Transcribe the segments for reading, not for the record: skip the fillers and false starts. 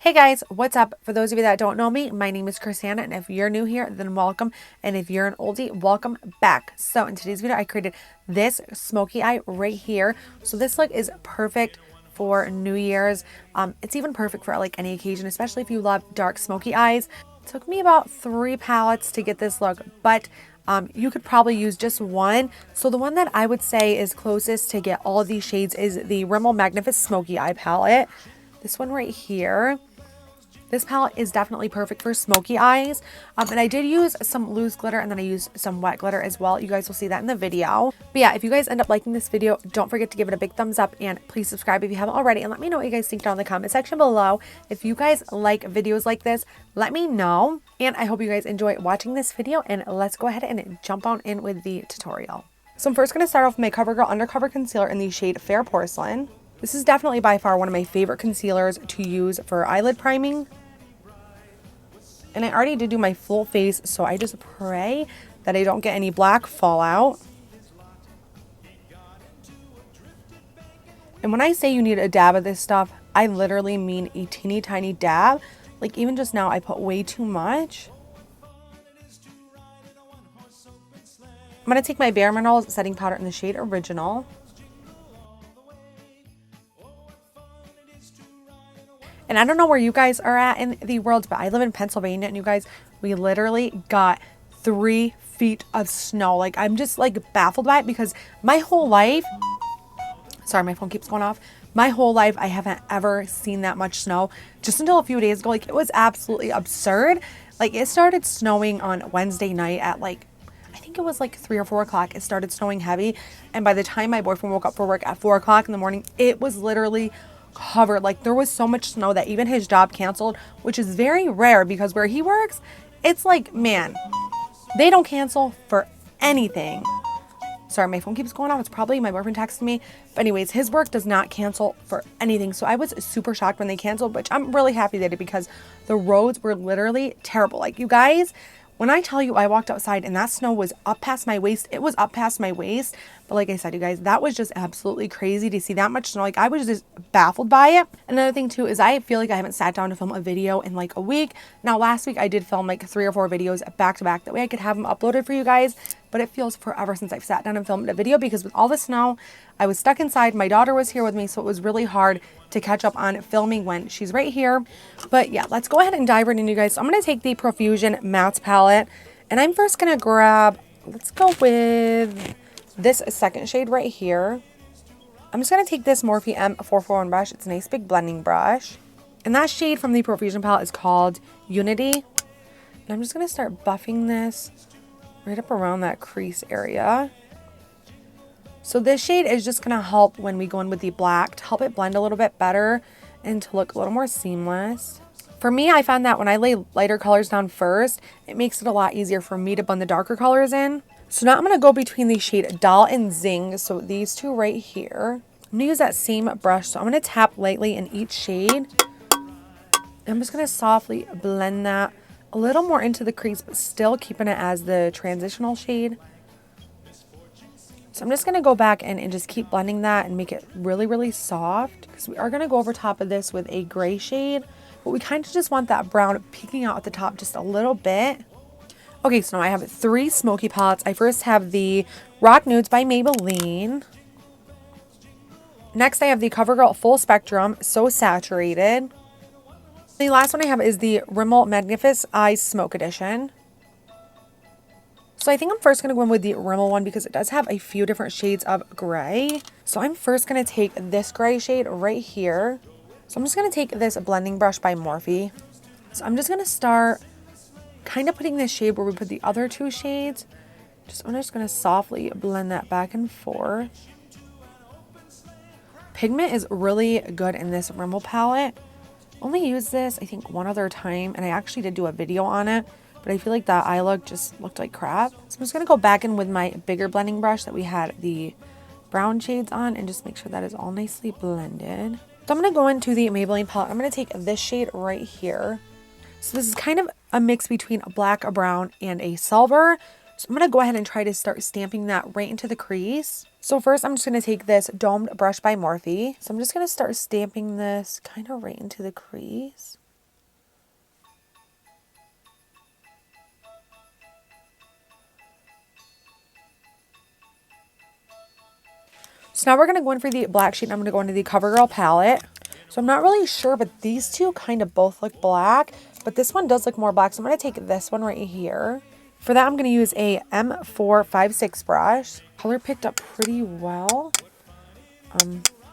Hey guys, what's up? For those of you that don't know me, my name is Crissanna, and if you're new here, then welcome. And if you're an oldie, welcome back. So in today's video, I created this smoky eye right here. So this look is perfect for New Year's. It's even perfect for like any occasion, especially if you love dark smoky eyes. It took me about 3 palettes to get this look, but you could probably use just one. So the one that I would say is closest to get all of these shades is the Rimmel Magnificent Smoky Eye palette. This one right here. This palette is definitely perfect for smoky eyes. And I did use some loose glitter and then I used some wet glitter as well. You guys will see that in the video. But yeah, if you guys end up liking this video, don't forget to give it a big thumbs up and please subscribe if you haven't already. And let me know what you guys think down in the comment section below. If you guys like videos like this, let me know. And I hope you guys enjoy watching this video, and let's go ahead and jump on in with the tutorial. So I'm first going to start off with my CoverGirl Undercover Concealer in the shade Fair Porcelain. This is definitely by far one of my favorite concealers to use for eyelid priming. And I already did do my full face, so I just pray that I don't get any black fallout. And when I say you need a dab of this stuff, I literally mean a teeny tiny dab. Like even just now, I put way too much. I'm going to take my Bare Minerals setting powder in the shade Original. And I don't know where you guys are at in the world, but I live in Pennsylvania, and you guys, we literally got 3 feet of snow. Like, I'm just like baffled by it because my whole life, sorry, my phone keeps going off. My whole life, I haven't ever seen that much snow. Just until a few days ago, like it was absolutely absurd. Like it started snowing on Wednesday night at like, I think it was like 3 or 4 o'clock. It started snowing heavy. And by the time my boyfriend woke up for work at 4 o'clock in the morning, it was literally covered. Like there was so much snow that even his job canceled, which is very rare because where he works, it's like, man, they don't cancel for anything. Sorry, my phone keeps going off. It's probably my boyfriend texting me. But anyways, his work does not cancel for anything. So I was super shocked when they canceled, which I'm really happy they did because the roads were literally terrible. Like you guys, when I tell you I walked outside and that snow was up past my waist, it was up past my waist. But like I said, you guys, that was just absolutely crazy to see that much snow. Like I was just baffled by it. Another thing too is I feel like I haven't sat down to film a video in like a week. Now last week I did film like 3 or 4 videos back to back. That way I could have them uploaded for you guys. But it feels forever since I've sat down and filmed a video because with all the snow, I was stuck inside. My daughter was here with me, so it was really hard to catch up on filming when she's right here. But yeah, let's go ahead and dive right in, you guys. So I'm going to take the Profusion Mattes palette, and I'm first going to grab, let's go with this second shade right here. I'm just going to take this Morphe M441 brush. It's a nice big blending brush. And that shade from the Profusion palette is called Unity. And I'm just going to start buffing this right up around that crease area. So this shade is just going to help when we go in with the black to help it blend a little bit better and to look a little more seamless. For me, I found that when I lay lighter colors down first, it makes it a lot easier for me to blend the darker colors in. So now I'm going to go between the shade Doll and Zing. So these two right here. I'm going to use that same brush. So I'm going to tap lightly in each shade. I'm just going to softly blend that a little more into the crease, but still keeping it as the transitional shade. So I'm just going to go back and just keep blending that and make it really, really soft. Because we are going to go over top of this with a gray shade. But we kind of just want that brown peeking out at the top just a little bit. Okay, so now I have 3 smoky palettes. I first have the Rock Nudes by Maybelline. Next I have the CoverGirl Full Spectrum So Saturated. The last one I have is the Rimmel Magnificent Eyes Smoke Edition. So I think I'm first going to go in with the Rimmel one because it does have a few different shades of gray. So I'm first going to take this gray shade right here. So I'm just going to take this blending brush by Morphe. So I'm just going to start kind of putting this shade where we put the other 2 shades. I'm just going to softly blend that back and forth. Pigment is really good in this Rimmel palette. Only used this, I think, one other time, and I actually did do a video on it, but I feel like that eye look just looked like crap. So I'm just going to go back in with my bigger blending brush that we had the brown shades on and just make sure that is all nicely blended. So I'm going to go into the Maybelline palette. I'm going to take this shade right here. So this is kind of a mix between a black, a brown, and a silver. So I'm going to go ahead and try to start stamping that right into the crease. So first I'm just going to take this domed brush by Morphe. So I'm just going to start stamping this kind of right into the crease. So now we're going to go in for the black shade. I'm going to go into the CoverGirl palette. So I'm not really sure, but these two kind of both look black. But this one does look more black. So I'm going to take this one right here. For that, I'm going to use a M456 brush. Color picked up pretty well.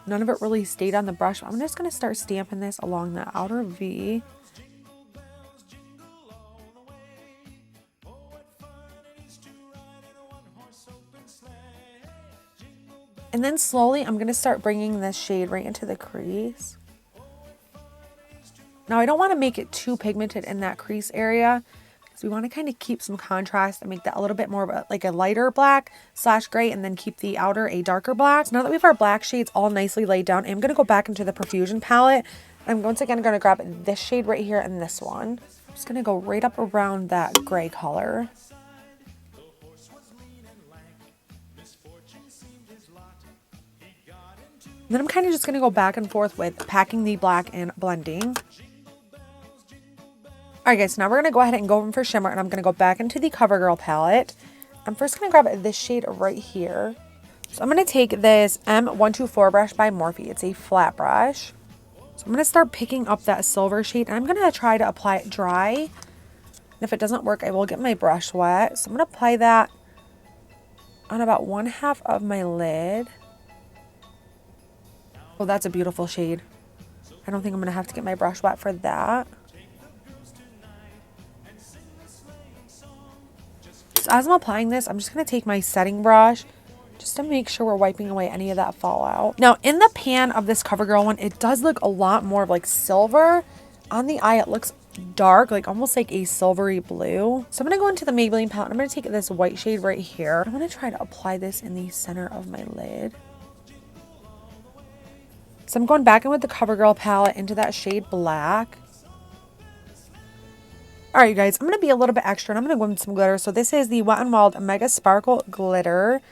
None of it really stayed on the brush. I'm just going to start stamping this along the outer V. And then slowly, I'm going to start bringing this shade right into the crease. Now, I don't want to make it too pigmented in that crease area, because we want to kind of keep some contrast and make that a little bit more of like a lighter black / gray, and then keep the outer a darker black. So now that we have our black shades all nicely laid down, I'm going to go back into the Profusion palette. I'm once again going to grab this shade right here and this one. I'm just going to go right up around that gray color. Then I'm kind of just going to go back and forth with packing the black and blending. Alright guys, so now we're going to go ahead and go in for shimmer, and I'm going to go back into the CoverGirl palette. I'm first going to grab this shade right here. So I'm going to take this M124 brush by Morphe. It's a flat brush. So I'm going to start picking up that silver shade, and I'm going to try to apply it dry. And if it doesn't work, I will get my brush wet. So I'm going to apply that on about 1/2 of my lid. Oh, that's a beautiful shade. I don't think I'm going to have to get my brush wet for that. So as I'm applying this, I'm just going to take my setting brush just to make sure we're wiping away any of that fallout. Now, in the pan of this CoverGirl one, it does look a lot more of like silver. On the eye, it looks dark, like almost like a silvery blue. So I'm going to go into the Maybelline palette. I'm going to take this white shade right here. I'm going to try to apply this in the center of my lid. So I'm going back in with the CoverGirl palette into that shade black. Alright you guys, I'm going to be a little bit extra, and I'm going to go in with some glitter. So this is the Wet n Wild Mega Sparkle Glitter.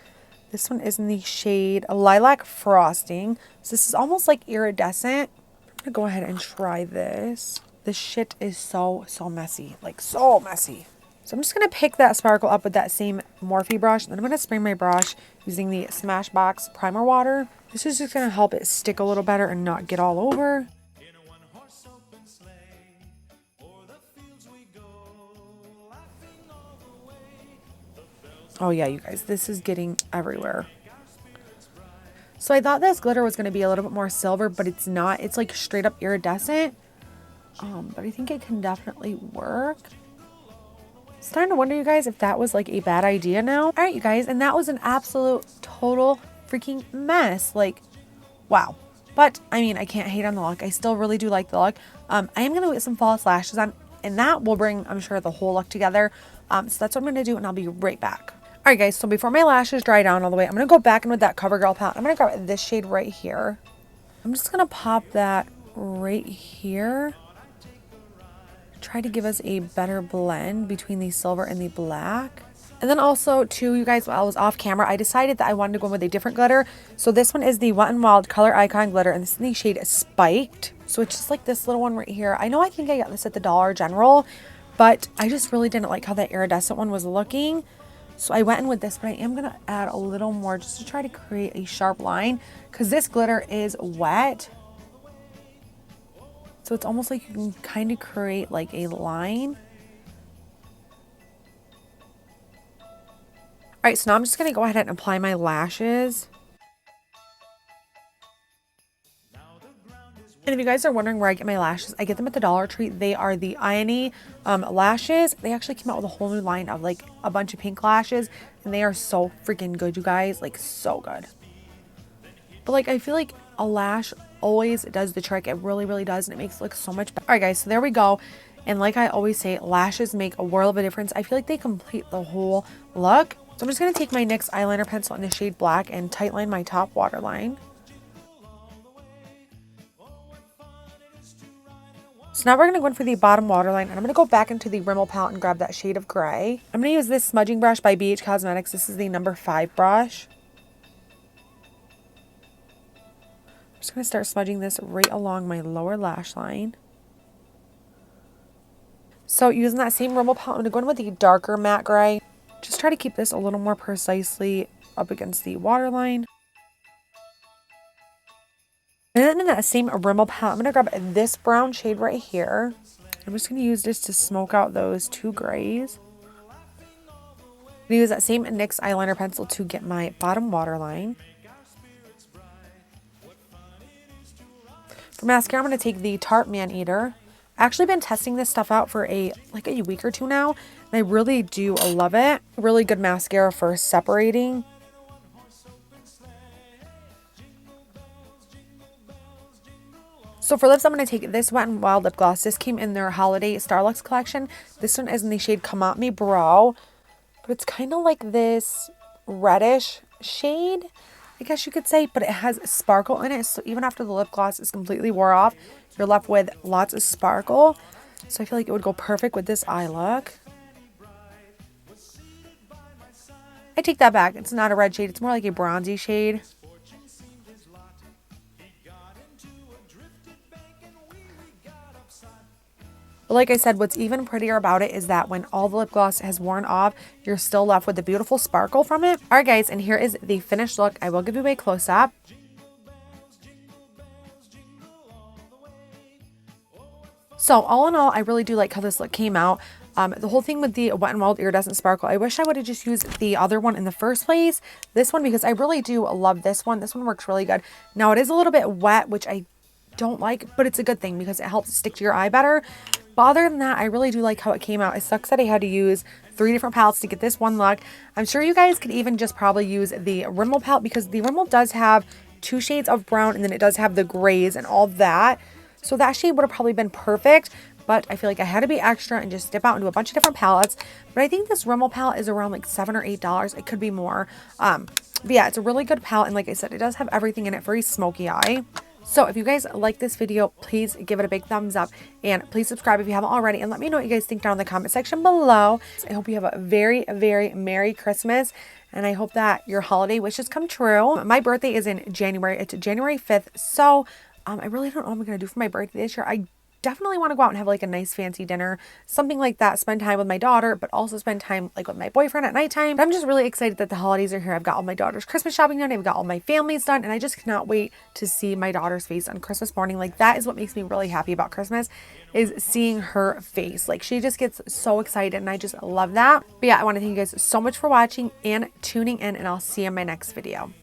This one is in the shade Lilac Frosting. So this is almost like iridescent. I'm going to go ahead and try this. This shit is so messy. Like so messy. So I'm just going to pick that sparkle up with that same Morphe brush. And then I'm going to spray my brush using the Smashbox Primer Water. This is just going to help it stick a little better and not get all over. Oh yeah, you guys, this is getting everywhere. So I thought this glitter was going to be a little bit more silver, but it's not. It's like straight up iridescent. But I think it can definitely work. Starting to wonder, you guys, if that was like a bad idea now. Alright, you guys, and that was an absolute total freaking mess. Like, wow. But I mean, I can't hate on the look. I still really do like the look. I am gonna get some false lashes on, and that will bring, I'm sure, the whole look together. So that's what I'm gonna do, and I'll be right back. Alright guys, so before my lashes dry down all the way, I'm gonna go back in with that CoverGirl palette. I'm gonna grab this shade right here. I'm just gonna pop that right here. Try to give us a better blend between the silver and the black. And then also, too, you guys, while I was off camera, I decided that I wanted to go with a different glitter. So this one is the Wet n Wild Color Icon Glitter, and this is in the shade Spiked. So it's just like this little one right here. I know I think I got this at the Dollar General, but I just really didn't like how that iridescent one was looking. So I went in with this, but I am going to add a little more just to try to create a sharp line, because this glitter is wet. So it's almost like you can kind of create like a line. Alright, so now I'm just going to go ahead and apply my lashes. And if you guys are wondering where I get my lashes, I get them at the Dollar Tree. They are the Iony lashes. They actually came out with a whole new line of like a bunch of pink lashes, and they are so freaking good, you guys. Like, so good. But like, I feel like a lash always does the trick. It really does, and it makes it look so much better. Alright guys, so there we go. And like I always say, lashes make a world of a difference. I feel like they complete the whole look. So I'm just going to take my NYX eyeliner pencil in the shade black and tightline my top waterline. So now we're going to go in for the bottom waterline, and I'm going to go back into the Rimmel palette and grab that shade of gray. I'm going to use this smudging brush by BH Cosmetics. This is the number 5 brush. I'm just going to start smudging this right along my lower lash line. So using that same Rimmel palette, I'm going to go in with the darker matte gray. Just try to keep this a little more precisely up against the waterline. then in that same Rimmel palette, I'm going to grab this brown shade right here. I'm just going to use this to smoke out those two grays. I'm going to use that same NYX eyeliner pencil to get my bottom waterline. For mascara, I'm going to take the Tarte Man-Eater. I've actually been testing this stuff out for like a week or two now, and I really do love it. Really good mascara for separating. So for lips, I'm going to take this Wet n Wild lip gloss. This came in their holiday Starluxe collection. This one is in the shade Come At Me Bro. But it's kind of like this reddish shade, I guess you could say. But it has sparkle in it. So even after the lip gloss is completely wore off, you're left with lots of sparkle. So I feel like it would go perfect with this eye look. I take that back. It's not a red shade. It's more like a bronzy shade. But like I said, what's even prettier about it is that when all the lip gloss has worn off, you're still left with the beautiful sparkle from it. All right, guys, and here is the finished look. I will give you a close-up. So all in all, I really do like how this look came out. The whole thing with the Wet n Wild iridescent sparkle, I wish I would have just used the other one in the first place. This one, because I really do love this one. This one works really good. Now, it is a little bit wet, which I don't like, but it's a good thing because it helps stick to your eye better. But other than that, I really do like how it came out. It sucks that I had to use 3 different palettes to get this one look. I'm sure you guys could even just probably use the Rimmel palette, because the Rimmel does have 2 shades of brown, and then it does have the grays and all that. So that shade would have probably been perfect, but I feel like I had to be extra and just dip out into a bunch of different palettes. But I think this Rimmel palette is around like $7 or $8. It could be more. But yeah, it's a really good palette, and like I said, it does have everything in it for a smoky eye. So if you guys like this video, please give it a big thumbs up, and please subscribe if you haven't already, and let me know what you guys think down in the comment section below. I hope you have a very, very Merry Christmas, and I hope that your holiday wishes come true. My birthday is in January. It's January 5th, so I really don't know what I'm going to do for my birthday this year. I definitely want to go out and have like a nice fancy dinner, something like that, spend time with my daughter, but also spend time like with my boyfriend at nighttime. But I'm just really excited that the holidays are here. I've got all my daughter's Christmas shopping done, I've got all my family's done, and I just cannot wait to see my daughter's face on Christmas morning. Like, that is what makes me really happy about Christmas, is seeing her face. Like, she just gets so excited, and I just love that. But yeah, I want to thank you guys so much for watching and tuning in, and I'll see you in my next video.